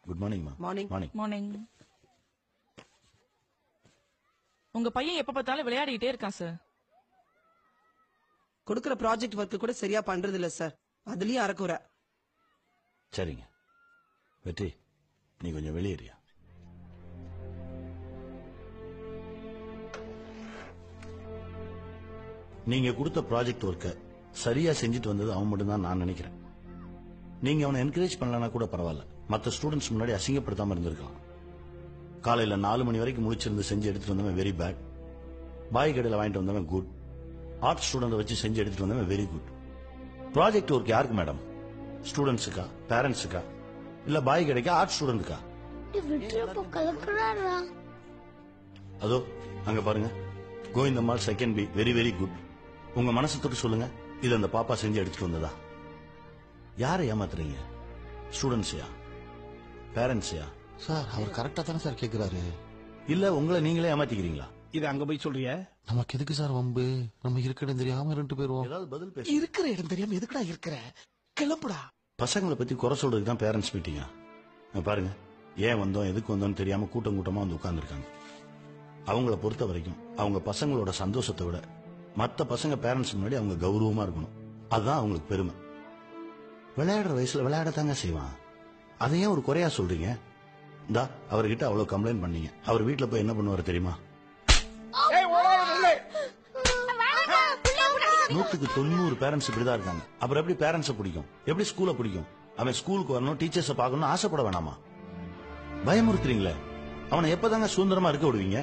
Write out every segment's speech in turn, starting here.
Good morning மா. Morning. Morning. உங்க பையன் எப்ப பார்த்தாலும் விளையாடிட்டே இருக்கான் சார். கொடுக்கிற ப்ராஜெக்ட் ஒர்க் கூட சரியா பண்றது இல்ல சார். அதுலயும் அறக்குற. சரிங்க வெற்றி, நீ கொஞ்சம் வெளியேறியா. நீங்க கொடுத்த ப்ராஜெக்ட் ஒர்க்க சரியா செஞ்சுட்டு வந்தது அவன் மட்டும் தான் நான் நினைக்கிறேன். நீங்க அவனை என்கரேஜ் பண்ணலனா கூட பரவாயில்ல, மற்ற ஸ்டூடெண்ட்ஸ் முன்னாடி அசிங்கப்படுத்தாம இருந்திருக்கலாம். காலையில 4 மணி வரைக்கும் முடிச்சிருந்து செஞ்சு எடுத்துட்டு வந்தவன் வெரி பேட். பாய் கடையில் வாங்கிட்டு வந்தவன் குட். ஆர்ட் ஸ்டூடெண்ட் வச்சு செஞ்சு எடுத்துட்டு வந்தவன் வெரி குட். ப்ராஜெக்ட் ஒர்க் யாருக்கு மேடம்? ஸ்டூடெண்ட்ஸுக்கா, பேரண்ட்ஸுக்கா, இல்ல பாய் கடைக்கா, ஆர்ட் ஸ்டூடெண்ட்டுக்கா? அதோ அங்க பாருங்க, Govindammal second B, very very good. உங்க மனசு தொட்டு சொல்லுங்க, இது அந்த பாப்பா செஞ்சு எடுத்துட்டு வந்ததா? யாரை ஏமாத்துறீங்க? ஸ்டூடெண்ட்ஸையா, பேரண்ட்ஸையா? சார் அவர் கரெக்டா தானே சார் கேக்குறாரு. இல்ல உங்களை நீங்களே ஏமாத்திக்கிறீங்களா? இது அங்க போய் சொல்றிய? நமக்கு எதுக்கு சார் வம்பு? நம்ம இருக்கிற இடம் தெரியாம 2 பேரும் ஏதாவது பதில் பேச. இருக்கிற இடம் தெரியாம எதுக்குடா இருக்கிற? கிளம்புடா. பசங்களை பத்தி குறை சொல்றதுக்கு தான் பேரண்ட்ஸ் மீட்டிங்கா? பாருங்க, ஏன் வந்தோம் எதுக்கு வந்தோம்னு தெரியாம கூட்டம் கூட்டமா வந்து உட்கார்ந்துருக்காங்க. அவங்கள பொறுத்த வரைக்கும் அவங்க பசங்களோட சந்தோஷத்தை விட மற்ற பசங்க பேரண்ட்ஸ் முன்னாடி அவங்க கௌரவமா இருக்கணும். அதுதான் அவங்களுக்கு பெருமை. விளையாடுற வயசுல விளையாடத்தாங்க செய்வான். அதையே ஒரு குறையா சொல்றீங்க? இந்தா அவர்கிட்ட அவ்வளவு கம்ப்ளைண்ட் பண்ணீங்க, அவர் வீட்டுல போய் என்ன பண்ணுவாரு தெரியுமா? 100% பேரண்ட்ஸ் இப்படிதான் இருக்காங்க. அப்புறம் எப்படி பேரண்ட்ஸை பிடிக்கும்? எப்படி ஸ்கூலை பிடிக்கும்? அவன் ஸ்கூலுக்கு வரணும், டீச்சர்ஸை பார்க்கணும் ஆசைப்பட வேணாமா? பயமுறுத்துறீங்களே. அவனை எப்பதாங்க சுதந்திரமா இருக்க விடுவீங்க?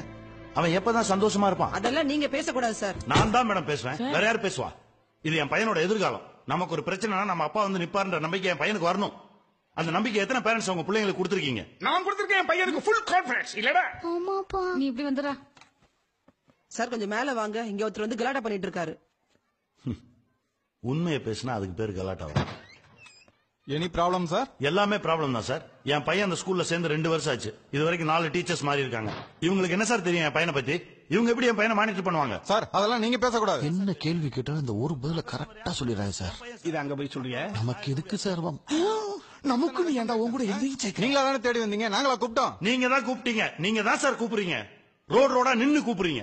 அவன் எப்பதான் சந்தோஷமா இருப்பான்? அதெல்லாம் நீங்க பேசக்கூடாது சார். நான் தான் மேடம் பேசுவேன், வேற யார் பேசுவா? இது என் பையனோட எதிர்காலம். நமக்கு ஒரு பிரச்சனைனா நம்ம அப்பா வந்து நிப்பாருன்ற நம்பிக்கை என் பையனுக்கு வரணும். அந்த நம்பிக்கை எத்தனை பேரண்ட்ஸ் அவங்க பிள்ளைங்களுக்கு கொடுத்திருக்கீங்க? நான் கொடுத்திருக்கேன் என் பையனுக்கு ஃபுல் கான்ஃபிடன்ஸ். இல்லடா நீ இப்படி வந்துடா சார். கொஞ்சம் மேல வாங்க, இங்க ஒருத்தர் வந்து கலாட்டா பண்ணிட்டு இருக்காரு. உண்மையை பேசினா அதுக்கு பேரு கலாட்டா வரும். Any problem sir? எல்லாமே ப்ராப்ளம் தான் சார். என் பையன் அந்த ஸ்கூல்ல சேர்ந்து 2 வருஷம் ஆச்சு. இது வரைக்கும் 4 டீச்சர்ஸ் மாறி இருக்காங்க. இவங்களுக்கு என்ன சார் தெரியும் என் பையனை பத்தி? இவங்க எப்படி என் பையனை மானிட்டர் பண்ணுவாங்க? சார் அதெல்லாம் நீங்க பேசக்கூடாது. என்ன கேள்வி கேட்டாலும் இந்த ஒரு பதில கரெக்டா சொல்லிடுறாங்க சார். இது அங்க போய் சொல்றிய? நமக்கு எதுக்கு சார் நமக்கு நீ ஏன்டா உன் கூட எதையும் சேர்க்க? நீங்களா தானே தேடி வந்தீங்க, நாங்களா கூப்பிட்டோம்? நீங்க தான் கூப்பிட்டீங்க. நீங்க தான் சார் கூப்பிடுறீங்க. ரோடா நின்னு கூப்பிடுறீங்க.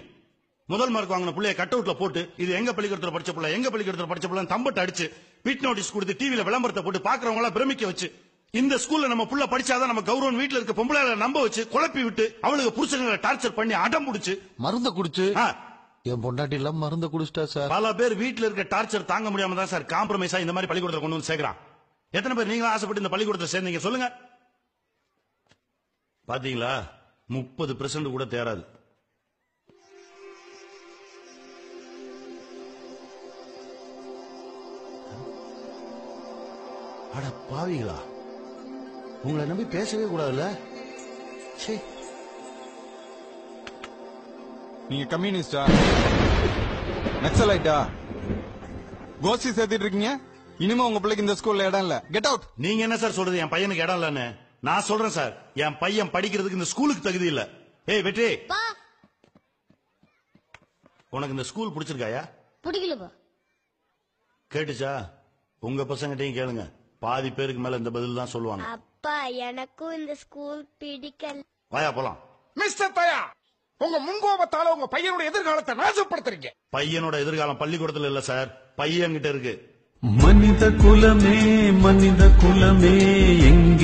முதல் மார்க் வாங்கின பிள்ளைய கட் அவுட்ல போட்டு இது எங்க பள்ளிக்கூடத்துல படிச்ச பிள்ளை, எங்க பள்ளிக்கூடத்துல படிச்ச பிள்ளை தம்பட்டு அடிச்சு பிட் நோட்டீஸ் கொடுத்து டிவில விளம்பரத்தை போட்டு பாக்குறவங்க எல்லாம் பிரமிக்க வச்சு இந்த ஸ்கூல்ல நம்ம புள்ள படிச்சாதான் நம்ம கௌரவம் வீட்டுல இருக்க பொம்பளை நம்ப வச்சு குழப்பி விட்டு அவளுக்கு புருஷங்களை டார்ச்சர் பண்ணி அடம் முடிச்சு மருந்த குடிச்சு என் பொண்டாட்டி எல்லாம் மருந்த குடிச்சிட்டா சார். பல பேர் வீட்டுல இருக்க டார்ச்சர் தாங்க முடியாம தான் சார் காம்ப்ரமைஸா இந்த மாதிரி பள்ளிக்கூடத்துல கொண்டு வந்து சேர்க்கிறான். எத்தனை பேர் நீங்களும் ஆசைப்பட்டு இந்த பள்ளிக்கூடத்தை சேர்ந்தீங்க சொல்லுங்க? பாத்தீங்களா, 30% கூட தேராது. அட பாவிகளா, உங்களை நம்பி பேசவே கூடாதுல்ல. நீங்க கம்யூனிஸ்டா, நக்சலைட்டா, கோஷ்டி சேர்த்துட்டு இருக்கீங்க? இனிமே உங்க பிள்ளைக்கு இந்த ஸ்கூல்ல இடம் இல்ல. Get out. நீங்க என்ன சார் சொல்றது என் பையனுக்கு இடம் இல்லன்னு? நான் சொல்றேன் சார், என் பையன் படிக்கிறதுக்கு இந்த ஸ்கூலுக்கு தகுதி இல்ல. ஏய் வெற்றி, உனக்கு இந்த ஸ்கூல் பிடிச்சிருக்காயா? பிடிக்கலப்பா. கேட்டுச்சா? உங்க பசங்கிட்டையும் கேளுங்க, பாதி பேருக்கு மேல இந்த பதில் தான் சொல்லுவாங்க. அப்பா எனக்கும் இந்த ஸ்கூல் பிடிக்கல. வாயா போலாம். மிஸ்டர் தயா, உங்க முன்கோபத்தால உங்க பையனோட எதிர்காலத்தை நாசப்படுத்துறீங்க. பையனோட எதிர்காலம் பள்ளிக்கூடத்துல இல்ல சார், பையன்கிட்ட இருக்கு. மனித குலமே எங்கே